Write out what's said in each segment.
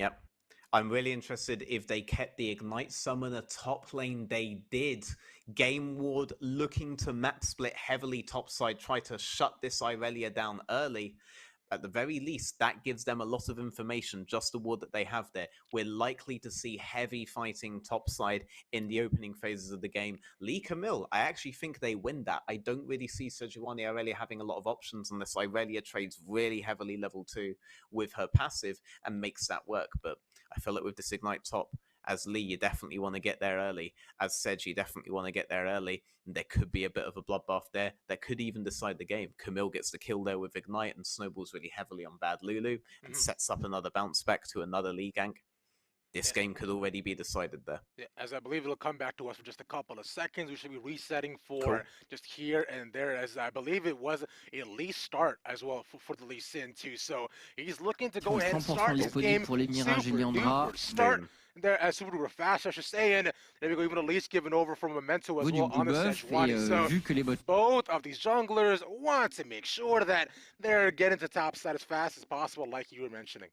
Yep. I'm really interested if they kept the Ignite Summoner top lane. They did. GameWard looking to map split heavily topside, try to shut this Irelia down early. At the very least, that gives them a lot of information, just the ward that they have there. We're likely to see heavy fighting topside in the opening phases of the game. Lee Camille, I actually think they win that. I don't really see Sejuani Irelia having a lot of options unless Irelia trades really heavily level 2 with her passive and makes that work. But I feel like with this Ignite top, as Lee, you definitely want to get there early. As Sedge, you definitely want to get there early. And there could be a bit of a bloodbath there that could even decide the game. Camille gets the kill there with Ignite and snowballs really heavily on Bad Lulu and sets up another bounce back to another Lee gank. This game could already be decided there. Yeah, as I believe it'll come back to us for just a couple of seconds. We should be resetting for just here and there, as I believe it was a Lee start as well for the Lee Sin too. So he's looking to go ahead and start his game pour les Mirage Elyandra. start there as super duper fast, I should say, and there we go, even a Lee's given over from Memento as well on the Sejuani. So both of these junglers want to make sure that they're getting to top side as fast as possible, like you were mentioning.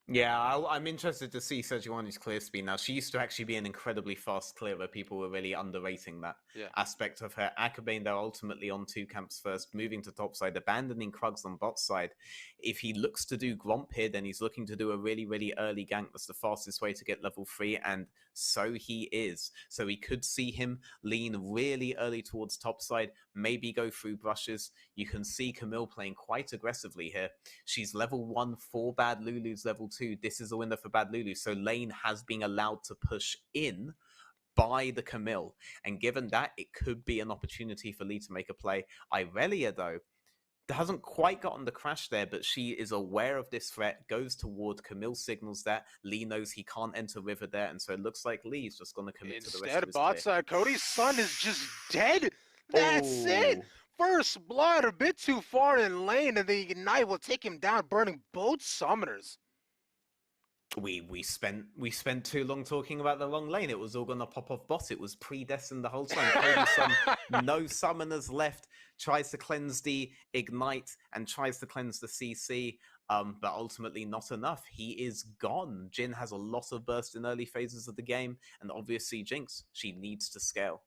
Yeah, I'm interested to see Sejuani's clear speed now. She used to actually be an incredibly fast clearer. People were really underrating that aspect of her. Akabane, though, ultimately on 2 camps first, moving to top side, abandoning Krugs on bot side. If he looks to do Gromp here, then he's looking to do a really, really early gank. That's the fastest way to get level 3, and so he is. So we could see him lean really early towards top side, maybe go through brushes. You can see Camille playing quite aggressively here. She's level 1 for Bad Lulu's level 2. This is a window for Bad Lulu. So lane has been allowed to push in by the Camille. And given that, it could be an opportunity for Lee to make a play. Irelia, though, hasn't quite gotten the crash there, but she is aware of this threat, goes toward Camille, signals that. Lee knows he can't enter river there, and so it looks like Lee's just going to commit to the rest of his bot side, Cody's son is just dead. That's it. First blood, a bit too far in lane, and the Ignite will take him down, burning both summoners. We spent too long talking about the long lane. It was all gonna pop off bot. It was predestined the whole time. No summoners left. Tries to cleanse the Ignite and tries to cleanse the CC, but ultimately not enough. He is gone. Jhin has a lot of burst in early phases of the game, and obviously Jinx, she needs to scale.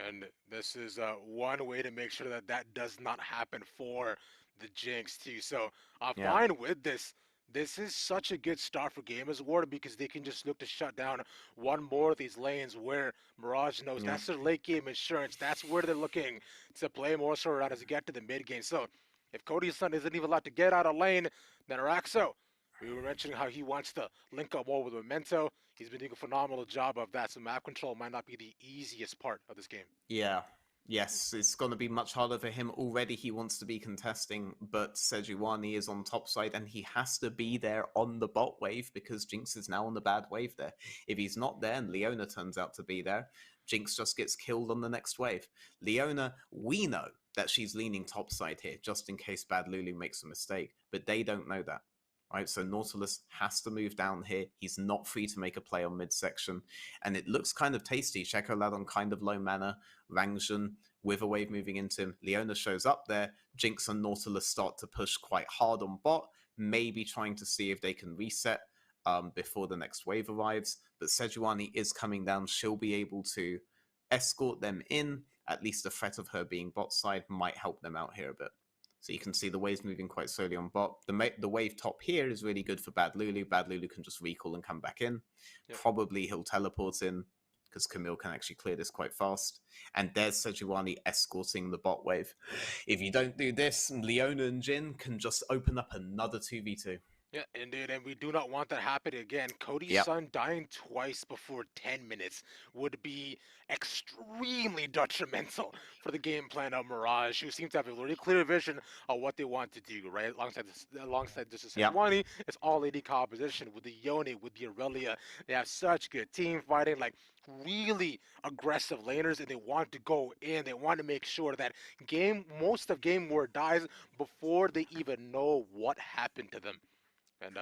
And this is one way to make sure that that does not happen for the Jinx too. So I'm fine with this. This is such a good start for GameWard because they can just look to shut down one more of these lanes where Mirage knows that's their late game insurance. That's where they're looking to play more so around as they get to the mid game. So if Cody's son isn't even allowed to get out of lane, then Araxo, we were mentioning how he wants to link up more with Memento. He's been doing a phenomenal job of that, so map control might not be the easiest part of this game. Yeah. Yes, it's going to be much harder for him. Already he wants to be contesting, but Sejuani is on top side, and he has to be there on the bot wave because Jinx is now on the bad wave there. If he's not there and Leona turns out to be there, Jinx just gets killed on the next wave. Leona, we know that she's leaning top side here, just in case Bad Lulu makes a mistake, but they don't know that. Right, so Nautilus has to move down here. He's not free to make a play on midsection. And it looks kind of tasty. Checo lad on kind of low mana. Rangjun with a wave moving into him. Leona shows up there. Jinx and Nautilus start to push quite hard on bot. Maybe trying to see if they can reset before the next wave arrives. But Sejuani is coming down. She'll be able to escort them in. At least the threat of her being bot side might help them out here a bit. So you can see the waves moving quite slowly on bot. The wave top here is really good for Bad Lulu. Bad Lulu can just recall and come back in. Probably he'll teleport in because Camille can actually clear this quite fast. And there's Sejuani escorting the bot wave. If you don't do this, Leona and Jhin can just open up another 2v2. Yeah, indeed, and we do not want that happening again. Cody's son dying twice before 10 minutes would be extremely detrimental for the game plan of Mirage, who seem to have a really clear vision of what they want to do, right? Alongside this Sejuani, it's all AD composition with the Yone, with the Irelia. They have such good team fighting, like really aggressive laners, and they want to go in. They want to make sure that most of GameWard dies before they even know what happened to them. And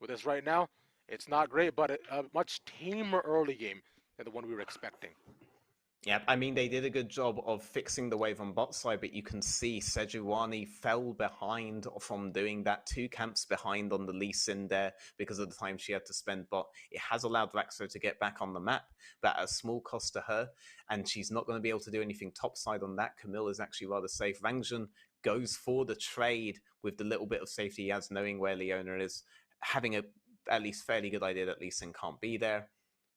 with us right now, it's not great, but a much tamer early game than the one we were expecting. Yeah, I mean, they did a good job of fixing the wave on bot side, but you can see Sejuani fell behind from doing that, 2 camps behind on the Lee Sin there because of the time she had to spend bot. It has allowed Raxo to get back on the map, but at a small cost to her, and she's not going to be able to do anything topside on that. Camille is actually rather safe. Rangjun goes for the trade with the little bit of safety he has, knowing where Leona is, having a at least fairly good idea that Lee Sin can't be there.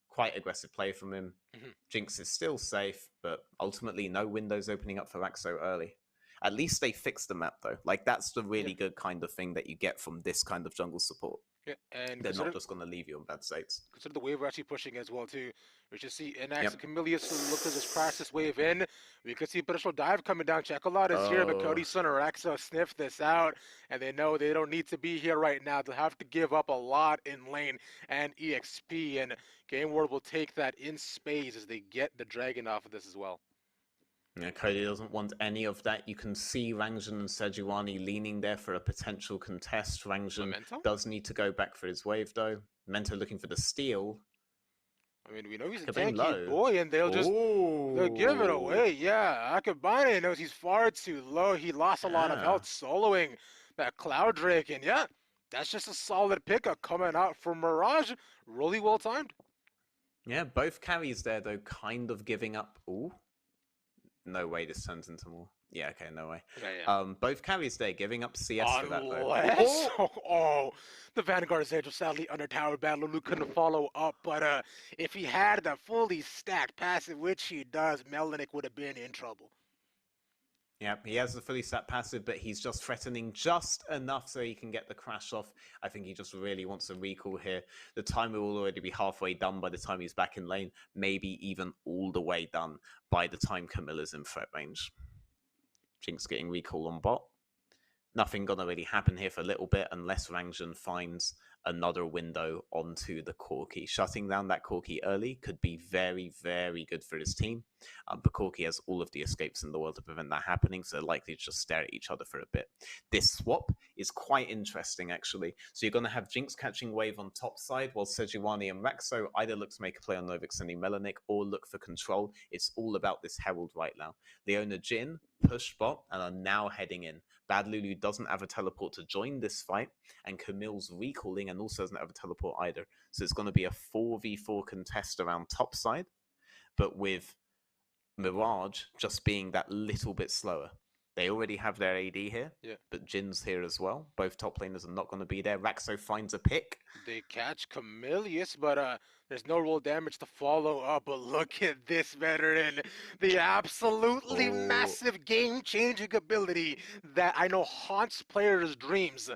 Quite aggressive play from him. Jinx is still safe, but ultimately no windows opening up for Raxo early. At least they fixed the map, though. Like, that's the really good kind of thing that you get from this kind of jungle support. Yeah, and they're not just going to leave you in bad states. Consider the wave we're actually pushing as well, too. We should see Inax and Camilius look to just crash this wave in. We could see potential dive coming down. Chocolate is here, but Cody Sun or Raxo sniff this out, and they know they don't need to be here right now. They'll have to give up a lot in lane and EXP, and GameWard will take that in spades as they get the dragon off of this as well. Yeah, Cody doesn't want any of that. You can see Rangjun and Sejuani leaning there for a potential contest. Rangjun does need to go back for his wave, though. Memento looking for the steal. I mean, we know he's a tanky boy, and they'll give it away. Yeah, Akabane knows he's far too low. He lost a lot of health soloing that Cloud Drake, and yeah, that's just a solid pickup coming out from Mirage. Really well timed. Yeah, both carries there, though, kind of giving up. Ooh. No way this turns into more. Yeah, okay, no way. Yeah. Both carries there, giving up CS for that, though. The Vanguard Sage was sadly under tower battle. Lulu couldn't follow up, but if he had the fully stacked passive, which he does, Melanic would have been in trouble. Yeah, he has the fully stat passive, but he's just threatening just enough so he can get the crash off. I think he just really wants a recall here. The timer will already be halfway done by the time he's back in lane, maybe even all the way done by the time Camilla's in threat range. Jinx getting recall on bot. Nothing gonna really happen here for a little bit unless Rangjun finds another window onto the Corki. Shutting down that Corki early could be very, very good for his team. But Corki has all of the escapes in the world to prevent that happening, so they're likely to just stare at each other for a bit. This swap is quite interesting, actually. So you're going to have Jinx catching wave on top side, while Sejuani and Raxo either look to make a play on Novix and Melanic or look for control. It's all about this Herald right now. Leona Jhin push bot and are now heading in. Bad Lulu doesn't have a teleport to join this fight, and Camille's recalling and also doesn't have a teleport either. So it's going to be a 4v4 contest around top side, but with Mirage just being that little bit slower. They already have their AD here, but Jin's here as well. Both top laners are not going to be there. Raxo finds a pick. They catch Camilius, but there's no real damage to follow up. But look at this veteran. The absolutely massive game-changing ability that I know haunts players' dreams.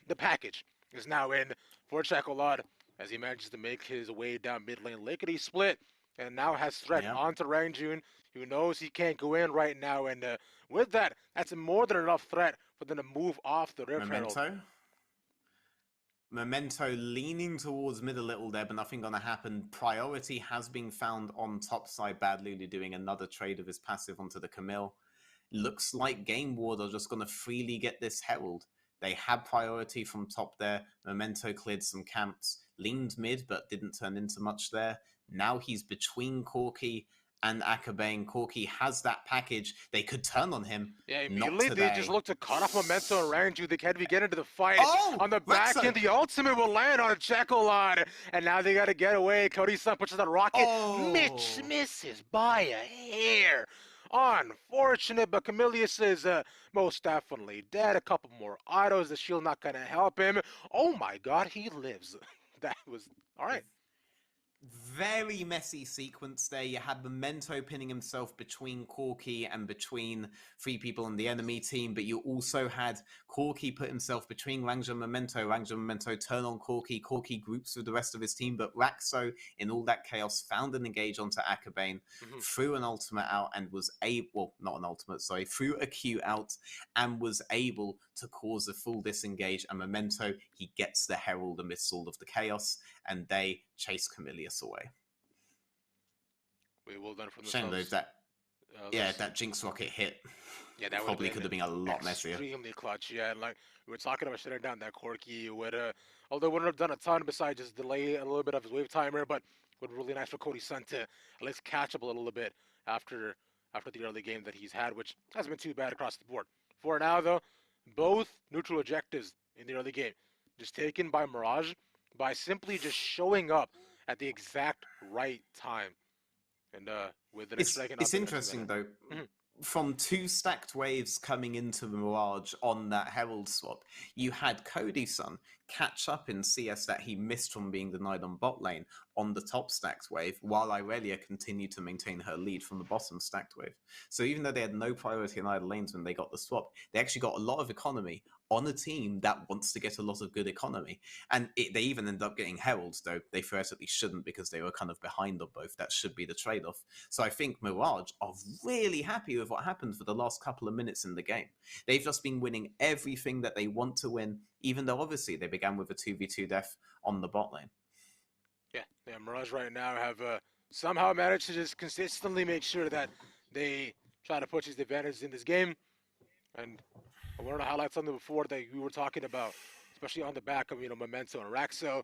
The package is now in for Chocolate as he manages to make his way down mid lane. Lickety split, and now has threat onto Rangjun, who knows he can't go in right now. And with that, that's more than enough threat for them to move off the Rift Herald. Memento leaning towards mid a little there, but nothing going to happen. Priority has been found on top side. Bad Lulu doing another trade of his passive onto the Camille. Looks like GameWard are just going to freely get this Herald. They had priority from top there. Memento cleared some camps, leaned mid, but didn't turn into much there. Now he's between Corki and Akabane. Corki has that package. They could turn on him. Yeah, immediately they just look to cut off Memento around you. They can't get into the fight. On the back end, the ultimate will land on a Chocolate. And now they got to get away. Cody's son pushes that rocket. Mitch misses by a hair. Unfortunate, but Camilius is most definitely dead. A couple more autos. The shield not going to help him. Oh my god, he lives. That was... All right. Very messy sequence there. You had Memento pinning himself between Corki and between 3 people on the enemy team, but you also had Corki put himself between Rangjun and Memento. Rangjun and Memento turn on Corki. Corki groups with the rest of his team, but Raxo, in all that chaos, found an engage onto Akabane, threw an ultimate out and was able, well, not an ultimate, sorry, threw a Q out and was able to cause a full disengage. And Memento, he gets the Herald amidst all of the chaos, and they chase Camilius away. Well done from the shame though that that Jinx rocket hit. Yeah, that probably could have been a lot messier. Extremely clutch. Yeah, and like we were talking about shutting down that Corki would although wouldn't have done a ton besides just delay a little bit of his wave timer, but would be really nice for Cody Sun to at least catch up a little bit after the early game that he's had, which hasn't been too bad across the board. For now, though, both neutral objectives in the early game just taken by Mirage by simply just showing up at the exact right time. And with an extra It's interesting though. From 2 stacked waves coming into Mirage on that Herald swap, you had Cody Sun catch up in CS that he missed from being denied on bot lane on the top stacked wave, while Irelia continued to maintain her lead from the bottom stacked wave. So even though they had no priority in either lanes when they got the swap, they actually got a lot of economy on a team that wants to get a lot of good economy. And they even end up getting Heralds, though they theoretically shouldn't because they were kind of behind on both. That should be the trade-off. So I think Mirage are really happy with what happened for the last couple of minutes in the game. They've just been winning everything that they want to win, even though obviously they began with a 2v2 death on the bot lane. Yeah, Mirage right now have somehow managed to just consistently make sure that they try to push these advantages in this game. And I wanted to highlight something before that we were talking about, especially on the back of Memento and Raxo.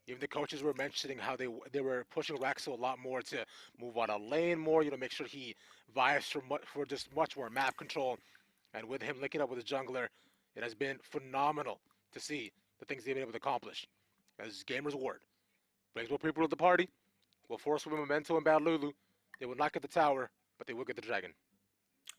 Even the coaches were mentioning how they were pushing Raxo a lot more to move out of lane more, make sure he vies for just much more map control. And with him linking up with the jungler, it has been phenomenal to see the things they've been able to accomplish. As Gamer's Ward brings more people to the party, will force with Memento and Bad Lulu. They will not get the tower, but they will get the dragon.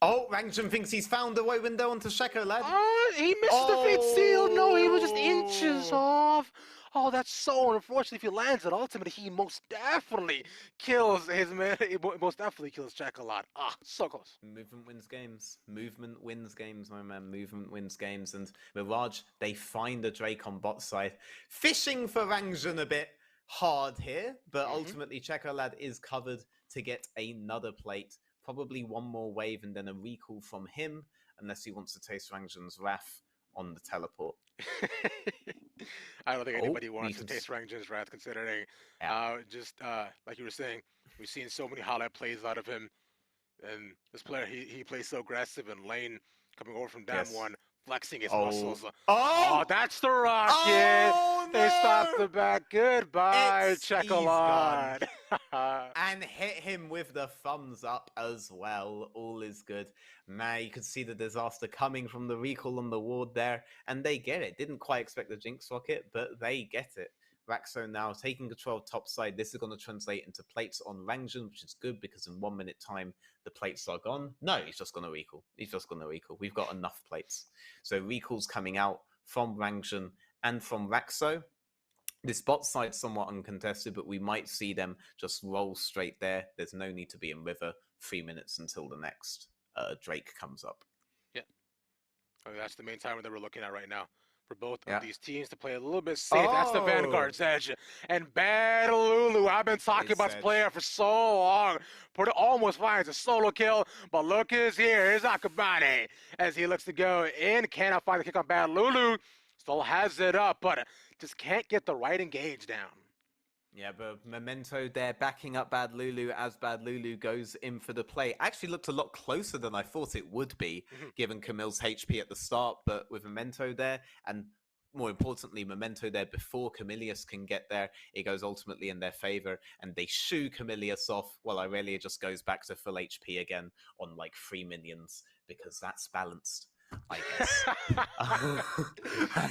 Oh, Rangton thinks he's found a way window onto Sheko, lad. Oh, he missed the fate seal. No, he was just inches off. Oh, that's so unfortunate. If he lands it, ultimately, he most definitely kills his man. He most definitely kills Jack a lot. Ah, so close. Movement wins games. Movement wins games, my man. Movement wins games. And Mirage, they find a Drake on bot side. Fishing for Rangton a bit hard here, but ultimately, Checolad is covered to get another plate. Probably one more wave and then a recall from him, unless he wants to taste Rangton's wrath on the teleport. I don't think anybody wants to taste Rangton's wrath, considering like you were saying, we've seen so many highlight plays out of him. And this player, he plays so aggressive in lane, coming over from Div1, flexing his muscles. Oh, that's the rocket! Oh, they stopped the back. Goodbye, Checolad. And hit him with the thumbs up as well. All is good. Man, you could see the disaster coming from the recall on the ward there, and they get it. Didn't quite expect the Jinx rocket, but they get it. Raxo now taking control of top side. This is going to translate into plates on Rangton, which is good because in 1 minute time, the plates are gone. No, he's just going to recall. He's just going to recall. We've got enough plates. So recalls coming out from Rangton and from Raxo. This bot side's somewhat uncontested, but we might see them just roll straight there. There's no need to be in river. 3 minutes until the next Drake comes up. Yeah. I mean, that's the main timer that we're looking at right now. For both of these teams to play a little bit safe. That's the Vanguard's edge. And Bad Lulu, I've been talking about this player for so long. Almost finds a solo kill, but look who's here. Here's Akabane as he looks to go in. Cannot find the kick on Bad Lulu. Still has it up, but just can't get the right engage down. Yeah, but Memento there backing up Bad Lulu as Bad Lulu goes in for the play. Actually looked a lot closer than I thought it would be, given Camille's HP at the start, but with Memento there, and more importantly, Memento there before Camilius can get there, it goes ultimately in their favor, and they shoo Camilius off, while Irelia just goes back to full HP again on like 3 minions, because that's balanced. I guess.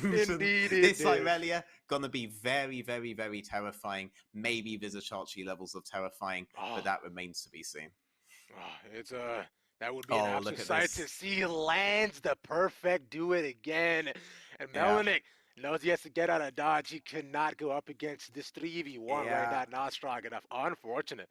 Indeed, this Irelia gonna be very, very, very terrifying. Maybe Vizichachi levels of terrifying, but that remains to be seen. It's that would be an absolute sight to see. Lands the perfect do it again, and Melanik knows he has to get out of dodge. He cannot go up against this 3v1 right now. Not strong enough. Unfortunate.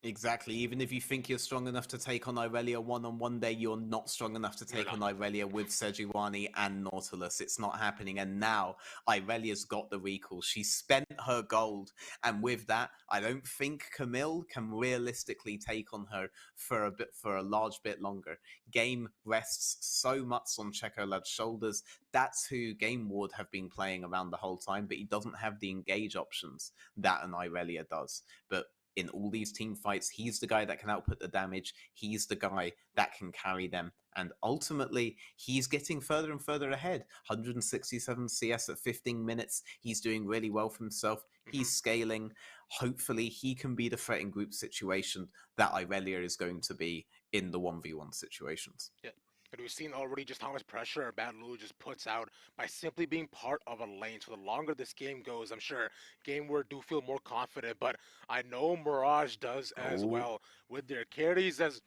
Exactly. Even if you think you're strong enough to take on Irelia one-on-one day, you're not strong enough to take on Irelia with Sejuani and Nautilus. It's not happening. And now Irelia's got the recall. She spent her gold. And with that, I don't think Camille can realistically take on her for a large bit longer. Game rests so much on Checolad's shoulders. That's who GameWard have been playing around the whole time, but he doesn't have the engage options that an Irelia does. But in all these team fights. He's the guy that can output the damage. He's the guy that can carry them. And ultimately, he's getting further and further ahead. 167 CS at 15 minutes. He's doing really well for himself. He's scaling. Hopefully, he can be the threat in group situation that Irelia is going to be in the 1v1 situations. Yeah. And we've seen already just how much pressure Bad Lulu just puts out by simply being part of a lane. So the longer this game goes, I'm sure GameWard do feel more confident, but I know Mirage does as well. With their carries, as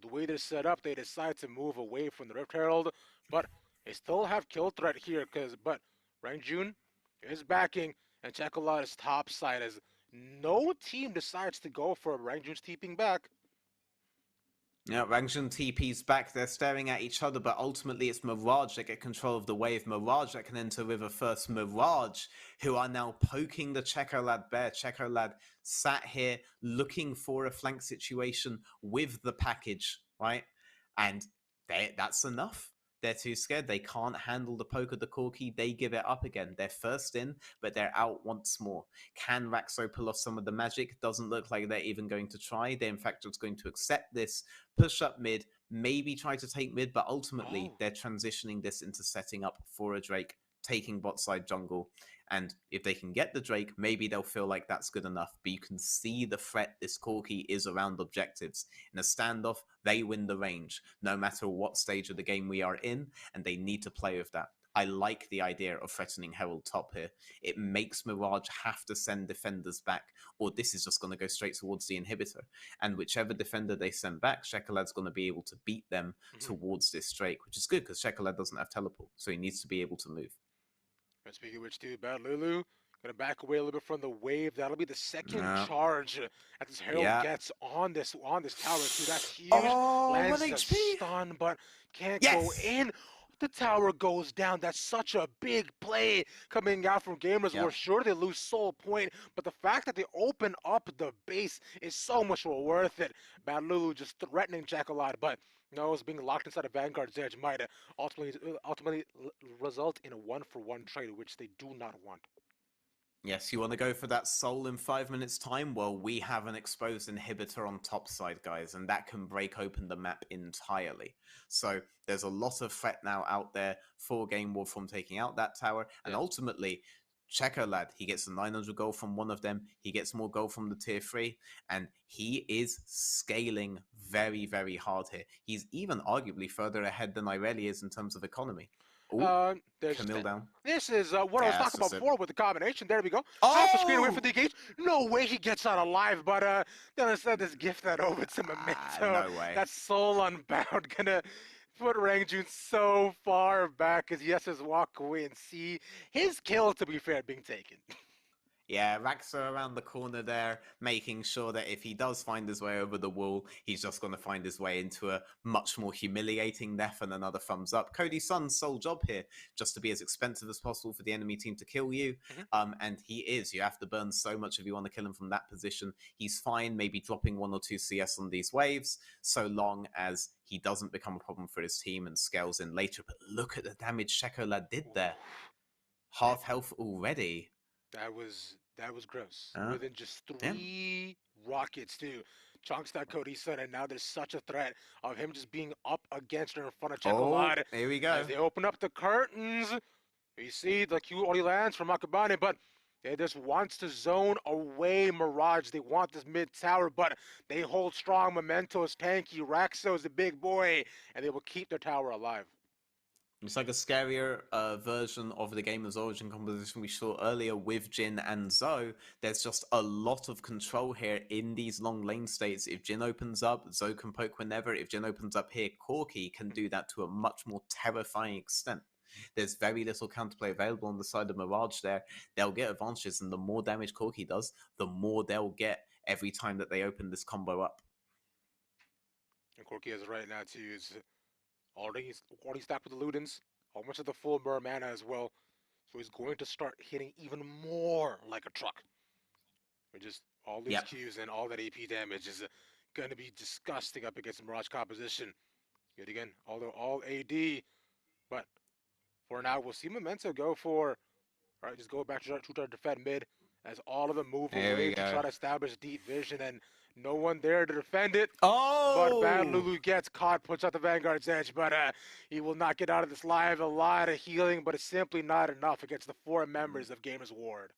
the way they're set up, they decide to move away from the Rift Herald, but they still have kill threat here, but Rangjun is backing, and Chocolat is top side as no team decides to go for Rangjun's TPing back. Yeah, Rangjun TP's back. They're staring at each other, but ultimately it's Mirage that get control of the wave. Mirage that can enter river first. Mirage, who are now poking the Chocolad bear. Chocolad sat here looking for a flank situation with the package, right? And that's enough. They're too scared. They can't handle the poke of the Corki. They give it up again. They're first in, but they're out once more. Can Raxo pull off some of the magic? Doesn't look like they're even going to try. They're in fact just going to accept this, push up mid, maybe try to take mid, but ultimately they're transitioning this into setting up for a Drake, taking bot side jungle. And if they can get the Drake, maybe they'll feel like that's good enough. But you can see the threat this Corki is around objectives. In a standoff, they win the range, no matter what stage of the game we are in, and they need to play with that. I like the idea of threatening Herald top here. It makes Mirage have to send defenders back, or this is just going to go straight towards the inhibitor. And whichever defender they send back, Chocolad's going to be able to beat them towards this Drake, which is good because Chocolad doesn't have teleport, so he needs to be able to move. And speaking of which, too, Bad Lulu gonna back away a little bit from the wave. That'll be the second charge that this Herald gets on this tower too. That's huge. Lands a stun, but can't go in. The tower goes down. That's such a big play coming out from gamers. We're sure they lose soul point, but the fact that they open up the base is so much more worth it. Bad Lulu just threatening Jack a lot, but knows being locked inside a Vanguard's edge might ultimately result in a 1-for-1 trade, which they do not want. Yes, you want to go for that soul in 5 minutes time? Well, we have an exposed inhibitor on top side, guys, and that can break open the map entirely. So there's a lot of threat now out there for GameWard from taking out that tower, and ultimately, Chocolad, he gets a 900 gold from one of them, he gets more gold from the tier 3, and he is scaling very, very hard here. He's even arguably further ahead than Irelia is in terms of economy. Camille down. This is what I was talking about before with the combination. There we go. Off the screen away from the engage. No way he gets out alive, but then instead just gift that over to Memento. No way. That's Soul Unbound gonna put Rangjun so far back as he has to walk away and see his kill, to be fair, being taken. Yeah, Raxo around the corner there, making sure that if he does find his way over the wall, he's just going to find his way into a much more humiliating death and another thumbs up. Cody Sun's sole job here, just to be as expensive as possible for the enemy team to kill you. And he is. You have to burn so much if you want to kill him from that position. He's fine, maybe dropping 1 or 2 CS on these waves, so long as he doesn't become a problem for his team and scales in later. But look at the damage Chocolad did there. Half health already. That was gross. Within just 3 rockets too. Chunks that Cody said, and now there's such a threat of him just being up against her in front of Chocolad. Here we go. As they open up the curtains, you see the Q only lands from Akabane, but they just wants to zone away Mirage. They want this mid tower, but they hold strong. Memento's tanky, Raxo's the big boy, and they will keep their tower alive. It's like a scarier version of the Gamer's Origin composition we saw earlier with Jhin and Zoe. There's just a lot of control here in these long lane states. If Jhin opens up, Zoe can poke whenever. If Jhin opens up here, Corki can do that to a much more terrifying extent. There's very little counterplay available on the side of Mirage there. They'll get advantages, and the more damage Corki does, the more they'll get every time that they open this combo up. And Corki is right now to use already stacked with the Ludens, almost at the full Mirror mana as well. So he's going to start hitting even more like a truck. With just all these Qs and all that AP damage is going to be disgusting up against the Mirage composition. Yet again, although all AD, but for now we'll see Memento go for, all right, just go back to try to defend mid as all of them move There away we to go. try to establish deep vision, and no one there to defend it. But Bad Oh! Lulu gets caught, puts out the Vanguard's edge, but he will not get out of this live. A lot of healing, but it's simply not enough against the 4 members of GameWard.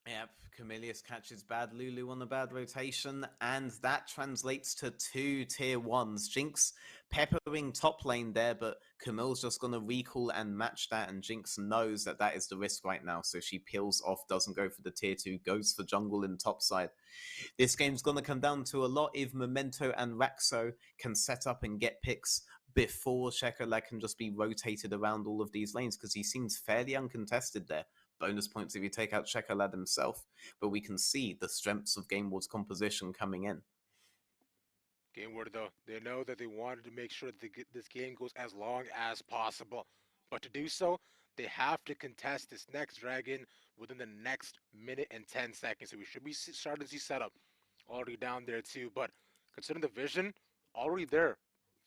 Yep, Camillus catches Bad Lulu on the bad rotation, and that translates to 2 tier 1s. Jinx peppering top lane there, but Camille's just going to recall and match that, and Jinx knows that that is the risk right now, so she peels off, doesn't go for the tier 2, goes for jungle in top side. This game's going to come down to a lot if Memento and Raxo can set up and get picks before Shekelad can just be rotated around all of these lanes, because he seems fairly uncontested there. Bonus points if you take out Shekelad himself, but we can see the strengths of GameWard's composition coming in. GameWard, though, they know that they wanted to make sure that this game goes as long as possible. But to do so, they have to contest this next dragon within the next minute and 10 seconds. So we should be starting to see setup already down there too. But considering the vision, already there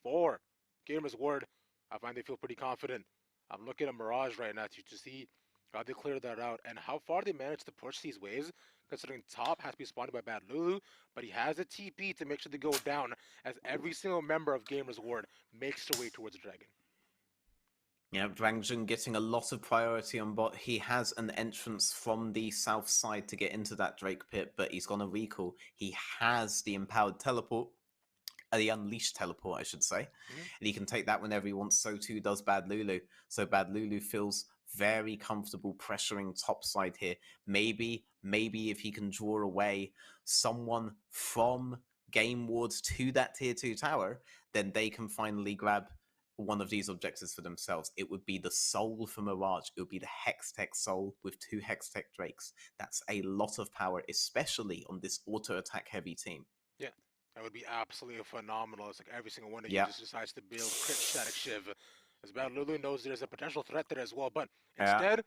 for GameWard, I find they feel pretty confident. I'm looking at Mirage right now to see how they cleared that out and how far they managed to push these waves, considering top has to be spotted by Bad Lulu, but he has a TP to make sure they go down as every single member of GameWard makes their way towards the dragon. Yeah, Drangjun getting a lot of priority on bot. He has an entrance from the south side to get into that Drake pit, but he's going to recall. He has the empowered teleport, the unleashed teleport, I should say. And he can take that whenever he wants. So too does Bad Lulu. So Bad Lulu feels very comfortable pressuring top side here. Maybe if he can draw away someone from GameWard to that tier 2 tower, then they can finally grab one of these objectives for themselves. It would be the soul for Mirage. It would be the Hextech soul with 2 Hextech Drakes. That's a lot of power, especially on this auto-attack heavy team. Yeah, that would be absolutely phenomenal. It's like every single one of you just decides to build crit static shiv. As Bad Lulu knows there's a potential threat there as well, but instead,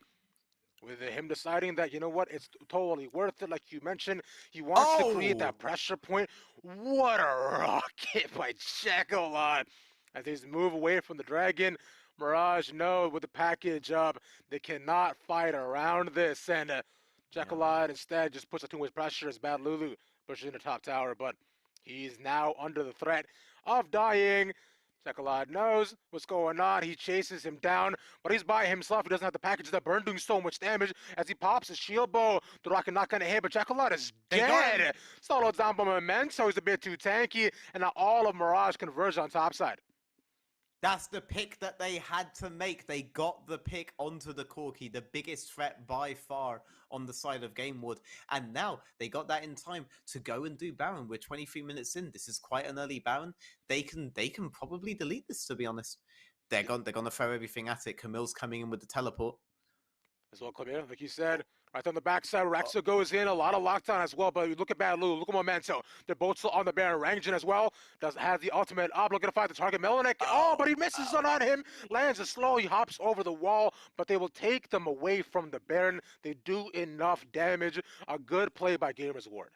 with him deciding that, you know what, it's totally worth it, like you mentioned, he wants to create that pressure point. What a rocket by Shekelad! As they move away from the dragon, Mirage knows with the package up, they cannot fight around this, and Shekelad instead just puts too much pressure as Bad Lulu pushes in the top tower, but he's now under the threat of dying. Shekelad knows what's going on. He chases him down, but he's by himself. He doesn't have the package that burn, doing so much damage as he pops his shield bow. The rocket not going to hit, but Shekelad is dead. Soloed down by Memento. He's a bit too tanky, and now all of Mirage converge on top side. That's the pick that they had to make. They got the pick onto the Corki, the biggest threat by far on the side of GameWard. And now they got that in time to go and do Baron. We're 23 minutes in. This is quite an early Baron. They can probably delete this, to be honest. They're gonna throw everything at it. Camille's coming in with the teleport. As well, Camille, like you said, right on the backside, Raxo goes in, a lot of lockdown as well, but you look at Bad Lulu, look at Memento. They're both still on the Baron. Rangjin as well, has the ultimate up, looking to find the target. Melanek, but he misses on him, lands a slow, he hops over the wall, but they will take them away from the Baron. They do enough damage. A good play by GameWard.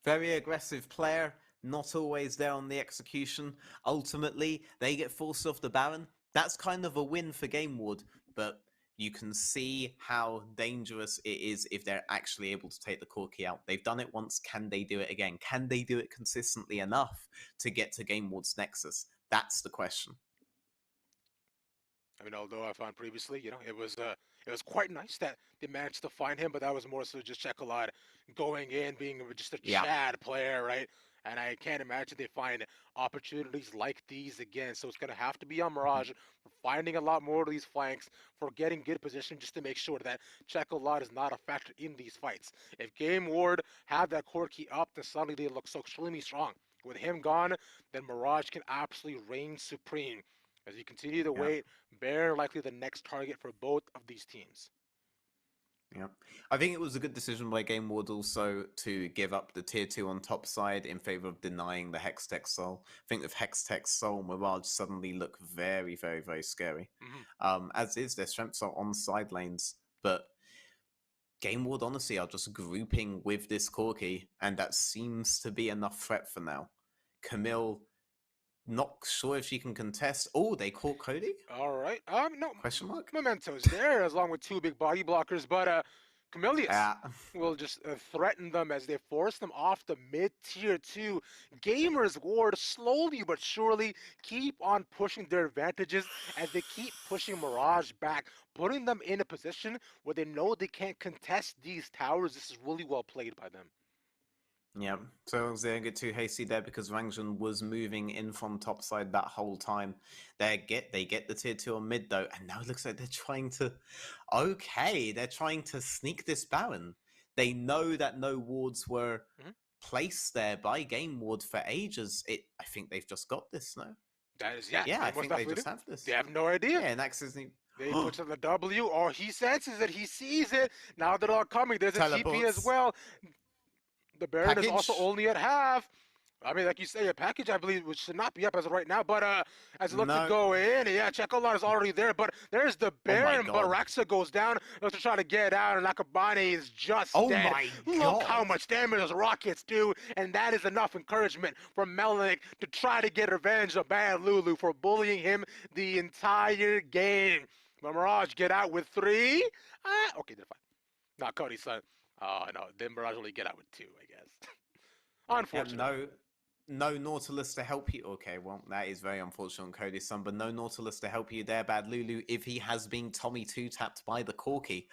Very aggressive player, not always there on the execution. Ultimately, they get forced off the Baron. That's kind of a win for GameWard, but you can see how dangerous it is if they're actually able to take the Corki out. They've done it once. Can they do it again? Can they do it consistently enough to get to GameWard's Nexus? That's the question. I mean, although I found previously, it was quite nice that they managed to find him, but that was more so just Shekelad going in, being just a Chad player, right? And I can't imagine they find opportunities like these again. So it's going to have to be on Mirage for finding a lot more of these flanks, for getting good position just to make sure that Shekelad is not a factor in these fights. If GameWard had that Corki up, then suddenly they look so extremely strong. With him gone, then Mirage can absolutely reign supreme. As you continue to wait, Baron likely the next target for both of these teams. Yeah, I think it was a good decision by GameWard also to give up the tier 2 on top side in favor of denying the Hextech Soul. I think with Hextech Soul, Mirage suddenly look very, very, very scary. As is, their strengths are on side lanes, but GameWard honestly are just grouping with this Corki, and that seems to be enough threat for now. Camille, not sure if she can contest. Oh, they caught Cody? All right. No. Question mark? Memento's there, along with 2 big body blockers, but Camillus will just threaten them as they force them off the mid-tier 2. Gamers Ward slowly but surely keep on pushing their advantages as they keep pushing Mirage back, putting them in a position where they know they can't contest these towers. This is really well played by them. Yeah, so they get too hasty there because Rangjun was moving in from topside that whole time. They get the tier 2 on mid though, and now it looks like they're trying to they're trying to sneak this Baron. They know that no wards were placed there by GameWard for ages. I think they've just got this, no? That is, yeah, I think they just have this. They have no idea. Yeah, and Axis they puts on the W, or he senses it, he sees it. Now they're all coming. There's a TP as well. The Baron is also only at half. I mean, like you say, a package, I believe, which should not be up as of right now. But as it looks to go in, yeah, Checolon is already there. But there's the Baron, but Raxa goes down. Looks to try to get out, and Akabane is just dead. Look how much damage those rockets do. And that is enough encouragement from Melnick to try to get revenge of Bad Lulu for bullying him the entire game. But Mirage get out with 3. Okay, they're fine. Not Cody's son. Oh, no, then Mirage only get out with 2, I guess. Unfortunately. No Nautilus to help you. Okay, well, that is very unfortunate on Cody's son, but no Nautilus to help you there, Bad Lulu, if he has been Tommy 2-tapped by the Corki.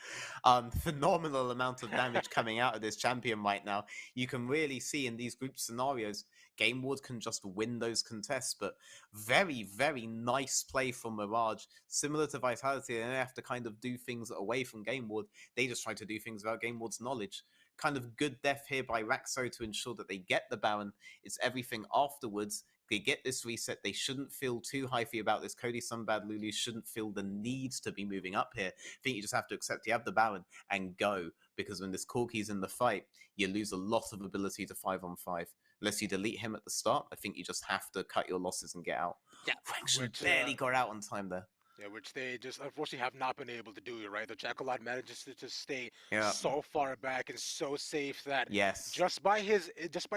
Phenomenal amount of damage coming out of this champion right now. You can really see in these group scenarios, GameWard can just win those contests, but very, very nice play from Mirage. Similar to Vitality, they have to kind of do things away from GameWard. They just try to do things without GameWard's knowledge. Kind of good death here by Raxo to ensure that they get the Baron. It's everything afterwards. They get this reset. They shouldn't feel too hyphy about this. Cody Sunbad Lulu shouldn't feel the need to be moving up here. I think you just have to accept you have the Baron and go, because when this Corki's in the fight, you lose a lot of ability to 5-on-5. Unless you delete him at the start, I think you just have to cut your losses and get out. Yeah, Rangjun barely got out on time there. Yeah, which they just unfortunately have not been able to do, right? The Chocolate manages to just stay so far back and so safe that just by his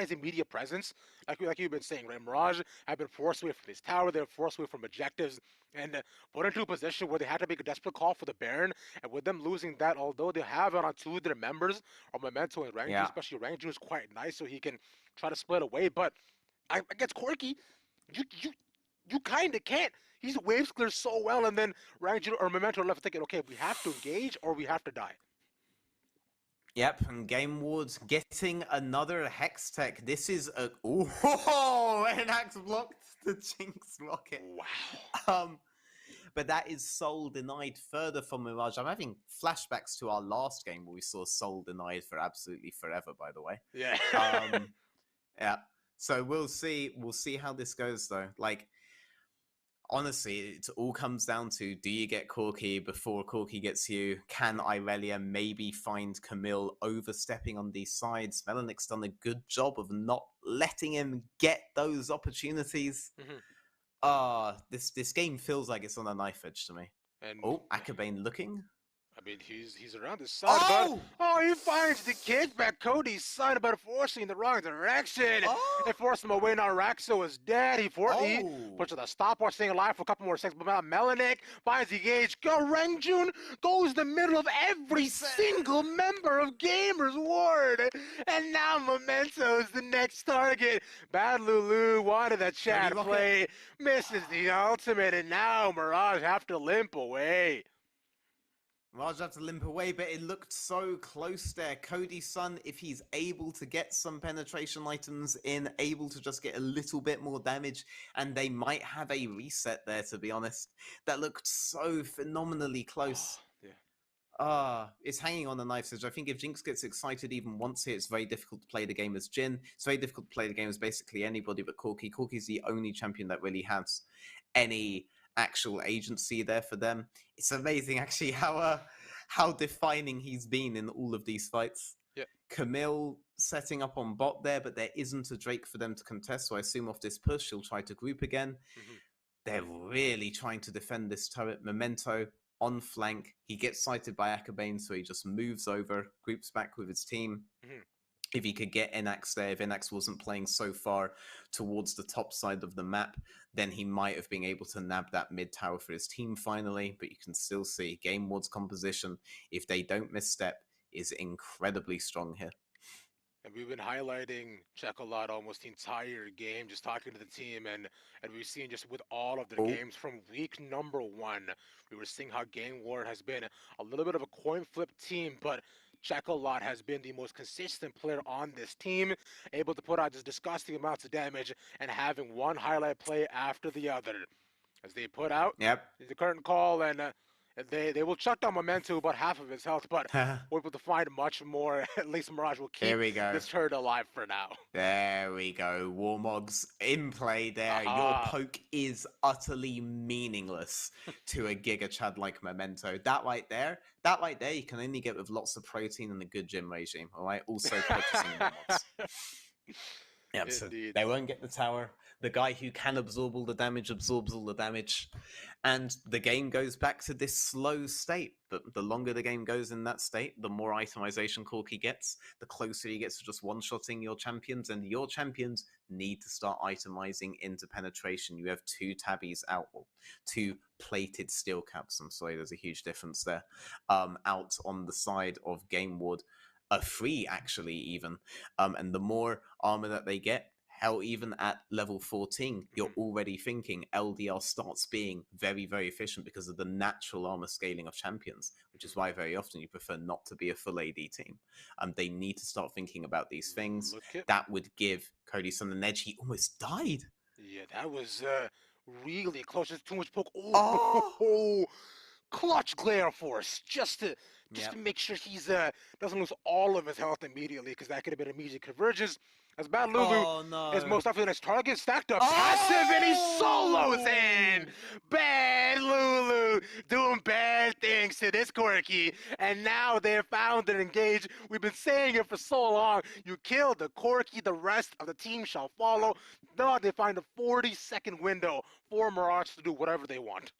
immediate presence, like you've been saying, right? Mirage have been forced away from his tower, they're forced away from objectives, and put into a position where they had to make a desperate call for the Baron. And with them losing that, although they have it on 2 of their members, or Memento and Rangjun, especially Rangjun is quite nice, so he can try to split away. But against Corki, you kind of can't. He's waves clear so well, and then Rangjun or Memento are left thinking, okay, we have to engage or we have to die. Yep, and GameWard's getting another Hex Tech. This is a... Oh, Enax blocked the Jinx rocket. Wow. But that is soul denied further from Mirage. I'm having flashbacks to our last game where we saw soul denied for absolutely forever, by the way. Yeah. Yeah. So we'll see how this goes, though. Like, honestly, it all comes down to, do you get Corki before Corki gets you? Can Irelia maybe find Camille overstepping on these sides? Melanic's done a good job of not letting him get those opportunities. This game feels like it's on a knife edge to me. And Akabane looking. I mean, he's around his son, but he finds the kickback. Cody's son, but forcing in the wrong direction. It forced him away. Now Raxo is dead. He puts the stopwatch, staying alive for a couple more seconds. But Melnick finds the gauge. Rangjun goes the middle of every single member of Gamers Ward. And now Memento is the next target. Bad Lulu wanted that chat play. Misses the ultimate, and now Mirage have to limp away. Mirage had to limp away, but it looked so close there. Cody's son, if he's able to get some penetration items in, able to just get a little bit more damage, and they might have a reset there, to be honest. That looked so phenomenally close. It's hanging on the knife's edge. I think if Jinx gets excited even once here, it's very difficult to play the game as Jhin. It's very difficult to play the game as basically anybody but Corki. Corki's the only champion that really has any actual agency there for them. It's amazing actually how defining he's been in all of these fights. Camille setting up on bot there, but there isn't a Drake for them to contest, so I assume off this push he'll try to group again. They're really trying to defend this turret. Memento on flank, he gets sighted by Akabane, so he just moves over, groups back with his team. If he could get Enax there, if Enax wasn't playing so far towards the top side of the map, then he might have been able to nab that mid tower for his team finally. But you can still see GameWard's composition. If they don't misstep, is incredibly strong here. And we've been highlighting Chocolate almost the entire game, just talking to the team, and we've seen just with all of their Oh, games from week number 1, we were seeing how GameWard has been a little bit of a coin flip team, but Chocolate has been the most consistent player on this team, able to put out just disgusting amounts of damage and having one highlight play after the other. As they put out yep. the curtain call, and they will shut down Memento about half of his health, but we're able to find much more. At least Mirage will keep There we go. this turret alive for now. There we go. Warmogs in play there. Your Aha. poke is utterly meaningless to a Giga Chad like Memento. That right there, you can only get with lots of protein and a good gym regime. All right. Also purchasing Warmogs. Yeah, so they won't get the tower. The guy who can absorb all the damage absorbs all the damage. And the game goes back to this slow state. But the longer the game goes in that state, the more itemization Corki gets, the closer he gets to just one-shotting your champions. And your champions need to start itemizing into penetration. You have 2 tabbies out, or 2 plated steel caps. I'm sorry, there's a huge difference there. Out on the side of GameWard. A 3 actually even, and the more armor that they get, hell, even at level 14, you're already thinking LDR starts being very, very efficient because of the natural armor scaling of champions, which is why very often you prefer not to be a full AD team. They need to start thinking about these things. That would give Cody Sun an edge. He almost died. Yeah, that was really close. There's too much poke. Oh. Clutch glare force just to make sure he's doesn't lose all of his health immediately, because that could have been immediate convergence. As Bad Lulu is most definitely the next target, stacked up passive, and he solos in. Bad Lulu doing bad things to this Corki, and now they're found and engaged. We've been saying it for so long. You kill the Corki, the rest of the team shall follow. Now they find a 40-second window for Mirage to do whatever they want.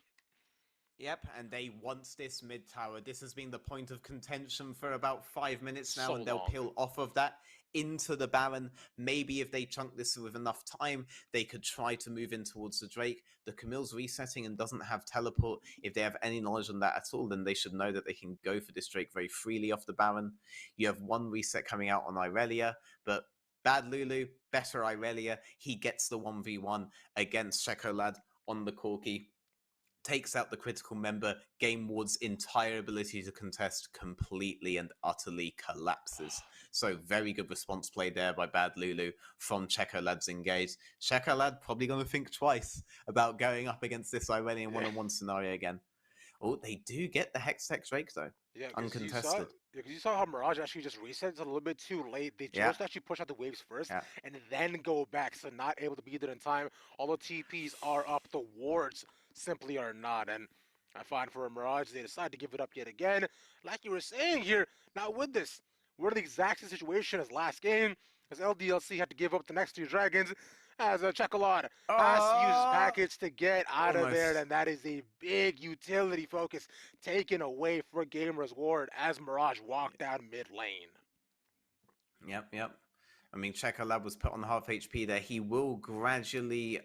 Yep, and they want this mid tower. This has been the point of contention for about 5 minutes now, and they'll peel off of that into the Baron. Maybe if they chunk this with enough time, they could try to move in towards the Drake. The Camille's resetting and doesn't have teleport. If they have any knowledge on that at all, then they should know that they can go for this Drake very freely off the Baron. You have one reset coming out on Irelia, but Bad Lulu, better Irelia. He gets the 1v1 against Chocolate on the Corki. Takes out the critical member. GameWard's entire ability to contest completely and utterly collapses. So very good response play there by Bad Lulu from Chocolate's engaged. Chocolate probably going to think twice about going up against this Iranian one-on-one scenario again. Oh, they do get the Hextech Drake though. Yeah, uncontested. Because you saw how Mirage actually just resets a little bit too late. They just actually push out the waves first and then go back, so not able to be there in time. All the TPs are up, the wards simply are not. And I find for Mirage, they decide to give it up yet again. Like you were saying here, now with this, we're in the exact same situation as last game, as LDLC had to give up the next 2 dragons, as a Chocolate has to use his package to get out of there, and that is a big utility focus taken away for GameWard as Mirage walked down mid lane. Yep. I mean, Chocolate was put on half HP there. He will gradually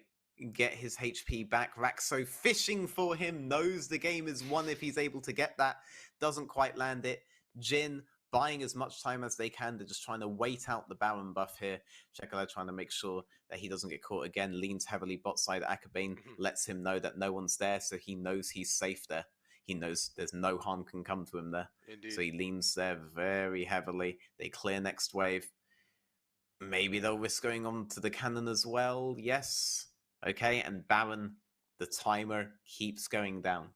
get his HP back. Raxo fishing for him, knows the game is won if he's able to get that. Doesn't quite land it. Jin buying as much time as they can. They're just trying to wait out the Baron buff here. Chocolate trying to make sure that he doesn't get caught again. Leans heavily bot side. Akabane lets him know that no one's there, so he knows he's safe there. He knows there's no harm can come to him there. Indeed. So he leans there very heavily. They clear next wave. Maybe they'll risk going on to the cannon as well. Yes. Okay, and Baron, the timer keeps going down.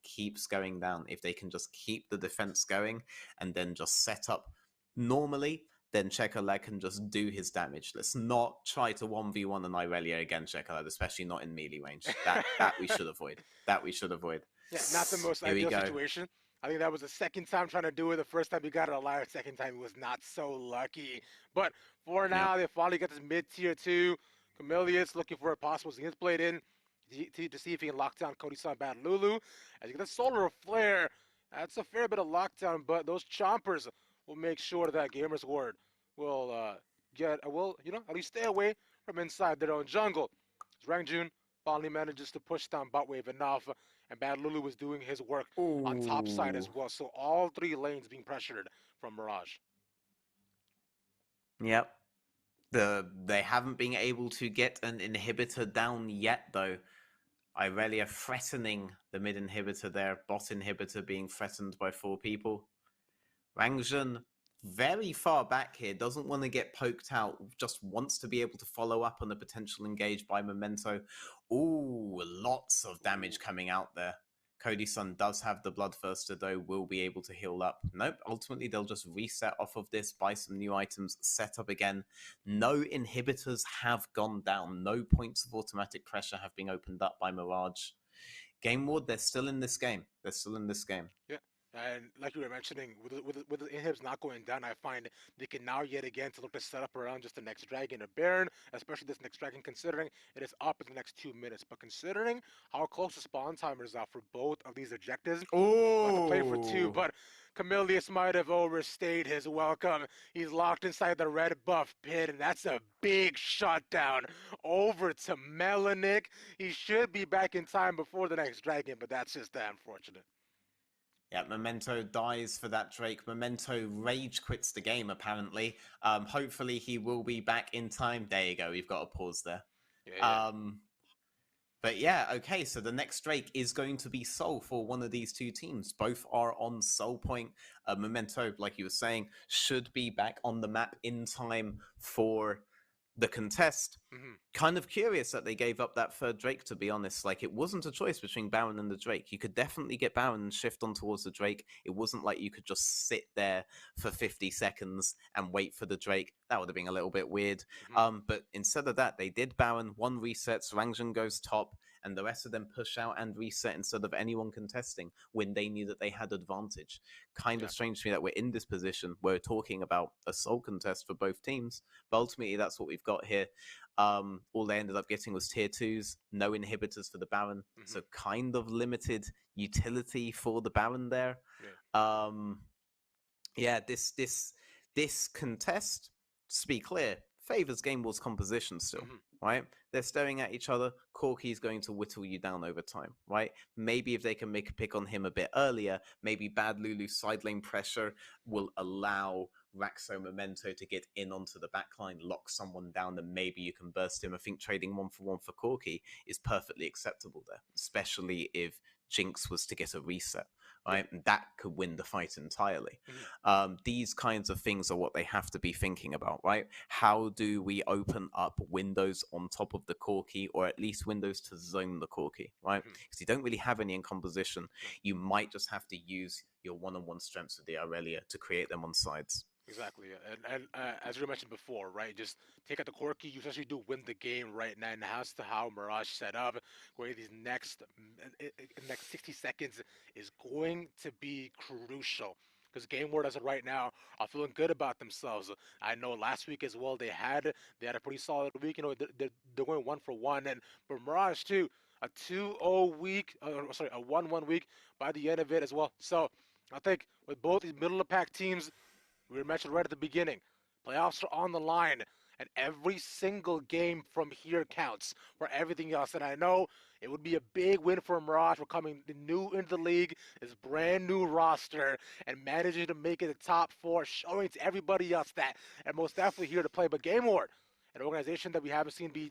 If they can just keep the defense going and then just set up normally, then Chocolate can just do his damage. Let's not try to 1v1 an Irelia against Chocolate, especially not in melee range. That we should avoid. Yeah, not the most ideal situation. I think that was the second time trying to do it. The first time he got it alive, the second time he was not so lucky. But for now, they finally got this mid-tier 2. Camilius looking for a possible Zenith Blade in to see if he can lock down Cody Sun Bad Lulu. As you get the Solar Flare, that's a fair bit of lockdown, but those Chompers will make sure that GameWard will at least stay away from inside their own jungle. As Rangjun finally manages to push down bot wave enough, and Bad Lulu was doing his work on top side as well. So all 3 lanes being pressured from Mirage. Yep. They haven't been able to get an inhibitor down yet, though. Irelia threatening the mid inhibitor there, bot inhibitor being threatened by 4 people. Rangjun very far back here, doesn't want to get poked out, just wants to be able to follow up on the potential engage by Memento. Ooh, lots of damage coming out there. Cody Sun does have the Bloodthirster, though, will be able to heal up. Nope, ultimately they'll just reset off of this, buy some new items, set up again. No inhibitors have gone down. No points of automatic pressure have been opened up by Mirage. GameWard, they're still in this game. They're still in this game. Yeah. And like you were mentioning, with the inhibs not going down, I find they can now yet again to look to set up around just the next dragon or Baron, especially this next dragon, considering it is up in the next 2 minutes. But considering how close the spawn timers are for both of these objectives, about to play for 2, but Camilius might have overstayed his welcome. He's locked inside the red buff pit, and that's a big shutdown over to Melanik. He should be back in time before the next dragon, but that's just unfortunate. Yeah, Memento dies for that Drake. Memento rage quits the game, apparently. Hopefully he will be back in time. There you go, we've got a pause there. Yeah. But yeah, okay, so the next Drake is going to be Soul for one of these 2 teams. Both are on Soul Point. Memento, like you were saying, should be back on the map in time for the contest. Kind of curious that they gave up that 3rd Drake, to be honest. Like, it wasn't a choice between Baron and the Drake. You could definitely get Baron and shift on towards the Drake. It wasn't like you could just sit there for 50 seconds and wait for the Drake. That would have been a little bit weird. But instead of that, they did Baron, 1 resets, Rangjun goes top, and the rest of them push out and reset instead of anyone contesting when they knew that they had advantage. Kind of strange to me that we're in this position. We're talking about a soul contest for both teams, but ultimately that's what we've got here. All they ended up getting was tier 2s, no inhibitors for the Baron, so kind of limited utility for the Baron there. Yeah, this contest, to be clear, favors GameWard's composition still, right? They're staring at each other. Corky's going to whittle you down over time, right? Maybe if they can make a pick on him a bit earlier, maybe Bad Lulu's side lane pressure will allow Raxo Memento to get in onto the backline, lock someone down, and maybe you can burst him. I think trading 1-for-1 for Corky is perfectly acceptable there, especially if Jinx was to get a reset. Right? And that could win the fight entirely. These kinds of things are what they have to be thinking about, right? How do we open up windows on top of the Corky, or at least windows to zone the Corky, right? Because you don't really have any in composition. You might just have to use your one-on-one strengths with the Irelia to create them on sides. Exactly, and as you mentioned before, right? Just take out the Corky, you essentially do win the game right now. And as to how Mirage set up, going these next 60 seconds is going to be crucial. Because GameWard as of right now are feeling good about themselves. I know last week as well they had a pretty solid week. You know, they're going 1-for-1, and for Mirage too, a 2-0 week, a 1-1 week by the end of it as well. So I think with both these middle of the pack teams, we mentioned right at the beginning, playoffs are on the line, and every single game from here counts for everything else. And I know it would be a big win for Mirage. We're coming new into the league, this brand new roster, and managing to make it the top 4, showing to everybody else that, and most definitely here to play. But GameWard, an organization that we haven't seen be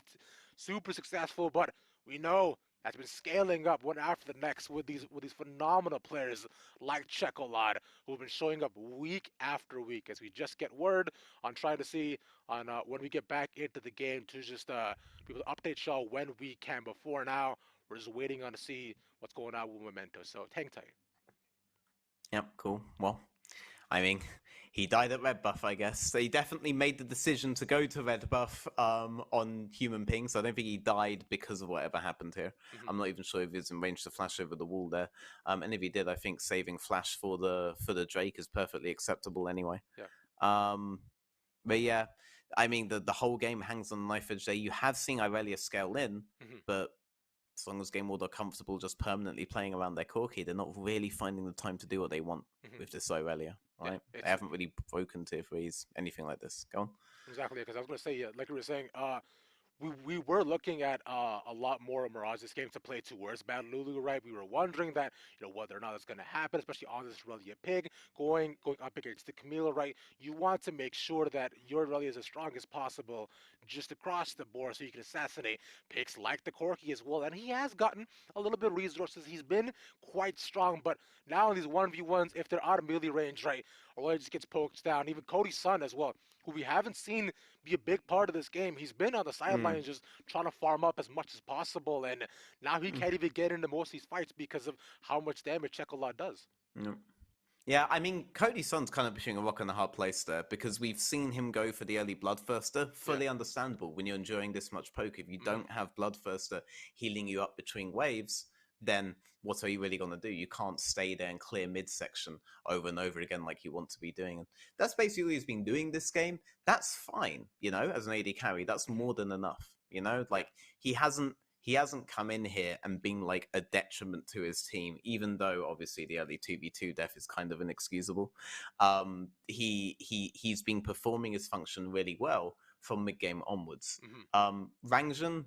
super successful, but we know has been scaling up one after the next with these phenomenal players like Chekolad, who've been showing up week after week. As we just get word on trying to see on when we get back into the game to just be able to update y'all when we can. Before now, we're just waiting on to see what's going on with Memento. So hang tight. Yep, cool. Well, I mean, he died at red buff, I guess. So he definitely made the decision to go to red buff on human ping. So I don't think he died because of whatever happened here. I'm not even sure if he was in range to flash over the wall there. And if he did, I think saving flash for the Drake is perfectly acceptable anyway. Yeah. But yeah, I mean, the whole game hangs on the knife edge there. You have seen Irelia scale in, but as long as GameWard are comfortable just permanently playing around their Corky, they're not really finding the time to do what they want with this Irelia, right? Yeah, they haven't really broken tier 3s, anything like this. Go on. Exactly, because I was going to say, like you were saying, we were looking at a lot more of Mirage this game to play towards Bad Lulu, right? We were wondering that, whether or not that's going to happen, especially on this Relia pig, going up against the Camila, right? You want to make sure that your Relia is as strong as possible just across the board so you can assassinate picks like the Corki as well. And he has gotten a little bit of resources. He's been quite strong, but now in these 1v1s, if they're out of melee range, right, or just gets poked down, even Cody's son as well, who we haven't seen be a big part of this game. He's been on the sidelines just trying to farm up as much as possible, and now he can't even get into most of these fights because of how much damage Chekolad does. Yeah, I mean, Cody Son's kind of pushing a rock and a hard place there because we've seen him go for the early Bloodthirster. Fully understandable when you're enjoying this much poke. If you don't have Bloodthirster healing you up between waves, then what are you really going to do? You can't stay there and clear midsection over and over again like you want to be doing. And that's basically what he's been doing this game. That's fine, as an AD carry. That's more than enough, Like, he hasn't come in here and been like a detriment to his team, even though obviously the early 2v2 death is kind of inexcusable. He's been performing his function really well from mid-game onwards. Rangjun,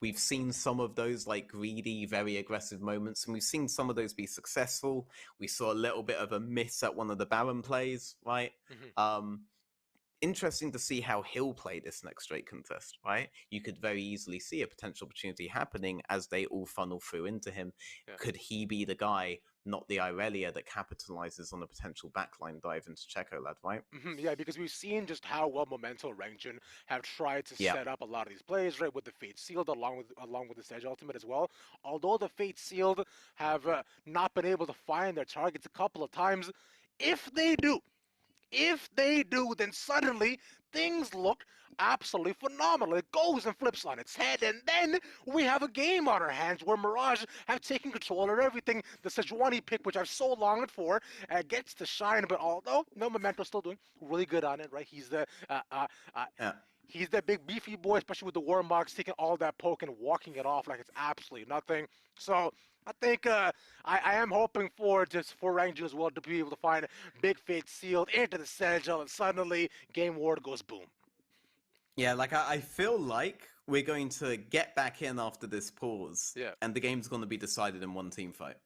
we've seen some of those like greedy, very aggressive moments, and we've seen some of those be successful. We saw a little bit of a miss at one of the Baron plays, right? Interesting to see how he'll play this next straight contest, right? You could very easily see a potential opportunity happening as they all funnel through into him. Could he be the guy, not the Irelia, that capitalizes on a potential backline dive into Chekolad, right? Yeah, because we've seen just how well Memento Rangjun have tried to set up a lot of these plays, right, with the Fate Sealed along with the Sedge Ultimate as well. Although the Fate Sealed have not been able to find their targets a couple of times, if they do, then suddenly things look absolutely phenomenal. It goes and flips on its head, and then we have a game on our hands where Mirage have taken control of everything. The Sejuani pick, which I've so longed for, gets to shine, but although Memento's still doing really good on it, right? He's the he's that big beefy boy, especially with the Warmogs, taking all that poke and walking it off like it's absolutely nothing. So I think I am hoping for Rangjun as well to be able to find Big Fate Sealed into the Sedgel, and suddenly GameWard goes boom. Yeah, like I feel like we're going to get back in after this pause, and the game's going to be decided in one team fight.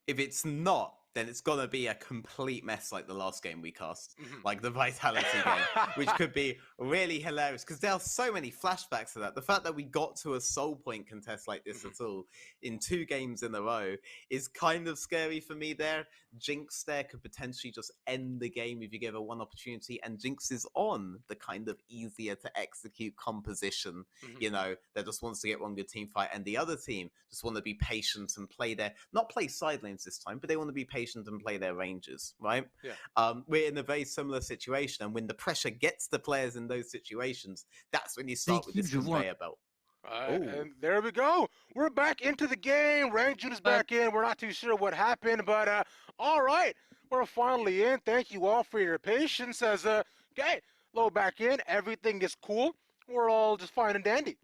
If it's not, then it's going to be a complete mess like the last game we cast, like the Vitality game, which could be really hilarious because there are so many flashbacks to that. The fact that we got to a Soul Point contest like this at all in 2 games in a row is kind of scary for me there. Jinx there could potentially just end the game if you give her one opportunity, and Jinx is on the kind of easier to execute composition, that just wants to get one good team fight, and the other team just want to be patient and play not play side lanes this time, but they want to be patient and play their ranges, right? We're in a very similar situation, and when the pressure gets the players in those situations, that's when you start with this conveyor belt. And there we go. We're back into the game. Rangjun is back in. We're not too sure what happened, but all right. We're finally in. Thank you all for your patience as, okay, low back in. Everything is cool. We're all just fine and dandy.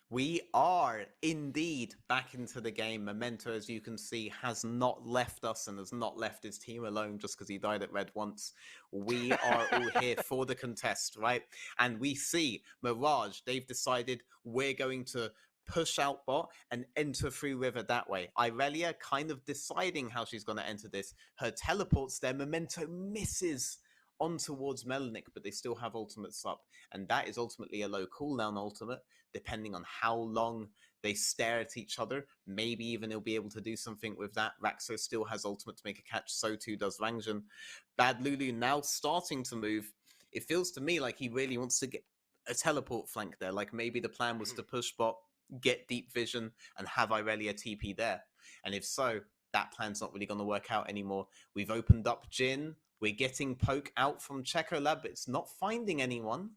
We are indeed back into the game. Memento, as you can see, has not left us and has not left his team alone just because he died at red once. We are all here for the contest, right? And we see Mirage, they've decided we're going to push out bot and enter through river that way. Irelia kind of deciding how she's going to enter this. Her teleports there. Memento misses on towards Melanic, but they still have ultimates up. And that is ultimately a low cooldown ultimate, depending on how long they stare at each other. Maybe even he'll be able to do something with that. Raxo still has ultimate to make a catch, so too does Rangjun. Bad Lulu now starting to move. It feels to me like he really wants to get a teleport flank there. Like maybe the plan was to push bot, get deep vision, and have Irelia TP there. And if so, that plan's not really going to work out anymore. We've opened up Jhin. We're getting poke out from Chekolad, but it's not finding anyone.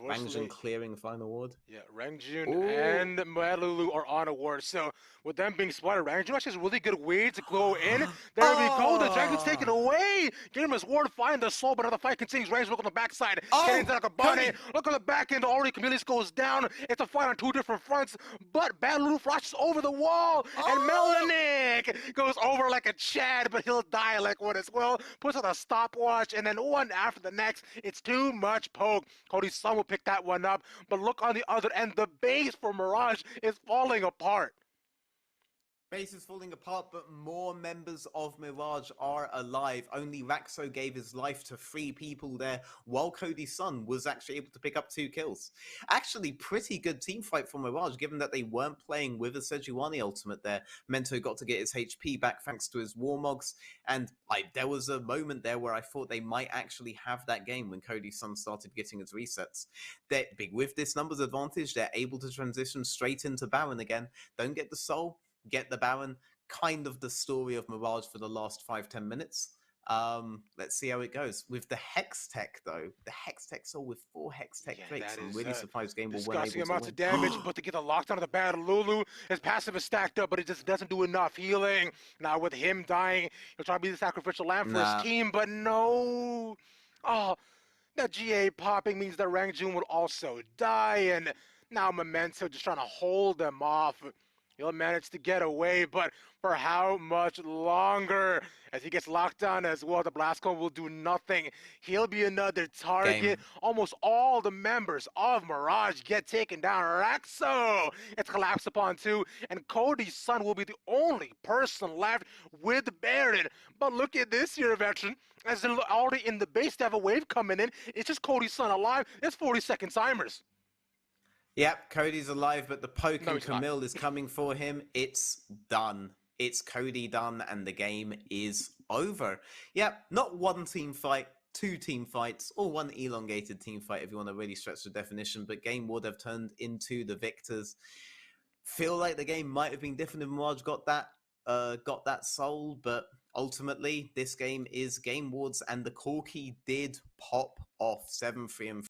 Rangjun clearing final ward. Yeah, Rangjun and Malulu are on a ward. So with them being spotted, Rangjun actually has a really good way to go in. There we go. The Dragon's taken away. Gamer's ward find the soul, but another fight continues. Rangjun look on the backside. Getting into like a bunny. Look on the back end. Already Chameleon goes down. It's a fight on 2 different fronts. But Malulu flashes over the wall. And Melanic goes over like a Chad, but he'll die like one as well. Puts on a stopwatch. And then one after the next. It's too much poke. Cody's Sun will pick that one up, but look on the other end, the base for Mirage is falling apart. Base is falling apart, but more members of Mirage are alive. Only Raxo gave his life to 3 people there, while Cody's son was actually able to pick up 2 kills. Actually, pretty good team fight for Mirage, given that they weren't playing with a Sejuani ultimate there. Mento got to get his HP back thanks to his Warmogs, and there was a moment there where I thought they might actually have that game when Cody's son started getting his resets. With this numbers advantage, they're able to transition straight into Baron again. Don't get the soul, get the Baron. Kind of the story of Mirage for the last 5-10 minutes. Let's see how it goes. With the Hex Tech, though, the Hex Tech soul with 4 Hex Tech Drakes, I'm really surprised GameWard weren't able to win. Disgusting amounts of damage, but to get the lockdown of the battle, Lulu, his passive is stacked up, but it just doesn't do enough healing. Now with him dying, he'll try to be the sacrificial lamb for his team, but no. Oh, that GA popping means that Rangjun will also die, and now Memento just trying to hold them off. He'll manage to get away, but for how much longer? As he gets locked down as well, the blast cone will do nothing. He'll be another target. Almost all the members of Mirage get taken down. Raxo gets collapsed upon too, and Cody's son will be the only person left with Baron. But look at this here, veteran. As they're already in the base, they have a wave coming in. It's just Cody's son alive. It's 40-second timers. Yep, Cody's alive, but the poke and Camille is coming for him. It's done. It's Cody done, and the game is over. Yep, not one team fight, 2 team fights, or 1 elongated team fight if you want to really stretch the definition, but GameWard have turned into the victors. Feel like the game might have been different if Mirage got that soul, but ultimately, this game is GameWard's, and the Corki did pop off 7-3 and